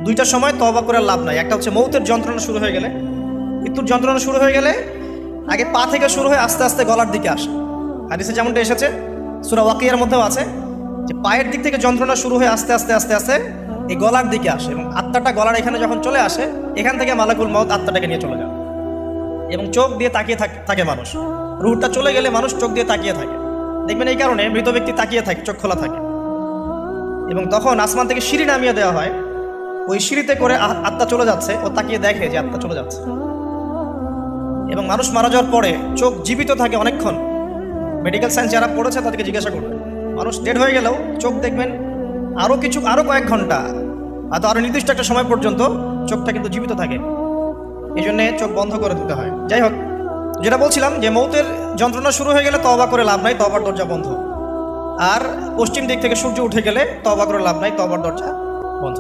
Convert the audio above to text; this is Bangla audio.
দুইটার সময় তওবা করে লাভ নাই। একটা হচ্ছে মৌতের যন্ত্রণা শুরু হয়ে গেলে, মৃত্যুর যন্ত্রণা শুরু হয়ে গেলে আগে পা থেকে শুরু হয়ে আস্তে আস্তে গলার দিকে আসে। হাদিসে যেমনটা এসেছে, সূরা ওয়াকিয়ার মধ্যেও আছে যে পায়ের দিক থেকে যন্ত্রণা শুরু হয়ে আস্তে আস্তে আস্তে আস্তে এই গলার দিকে আসে, এবং আত্মাটা গলার এখানে যখন চলে আসে, এখান থেকে মালাকুল মউত আত্মাটাকে নিয়ে চলে যায় এবং চোখ দিয়ে তাকিয়ে থাকে মানুষ। রুহটা চলে গেলে মানুষ চোখ দিয়ে তাকিয়ে থাকে, দেখবেন এই কারণে মৃত ব্যক্তি তাকিয়ে থাকে, চোখ খোলা থাকে। এবং তখন আসমান থেকে সিঁড়ি নামিয়ে দেওয়া হয়, ওই সিঁড়িতে করে আত্মা চলে যাচ্ছে, ও তাকিয়ে দেখে যে আত্মা চলে যাচ্ছে। এবং মানুষ মারা যাওয়ার পরে চোখ জীবিত থাকে অনেকক্ষণ। মেডিকেল সায়েন্স যারা পড়েছে তাদেরকে জিজ্ঞাসা করবে, মানুষ ডেড হয়ে গেলেও চোখ দেখবেন আরও কয়েক ঘন্টা, হয়তো আরও নির্দিষ্ট একটা সময় পর্যন্ত চোখটা কিন্তু জীবিত থাকে। এই জন্যে চোখ বন্ধ করে দিতে হয়। যাই হোক, যেটা বলছিলাম যে মৌতের যন্ত্রণা শুরু হয়ে গেলে তওবা করে লাভ নাই, তওবার দরজা বন্ধ। আর পশ্চিম দিক থেকে সূর্য উঠে গেলে তওবা করে লাভ নাই, তওবার দরজা বন্ধ।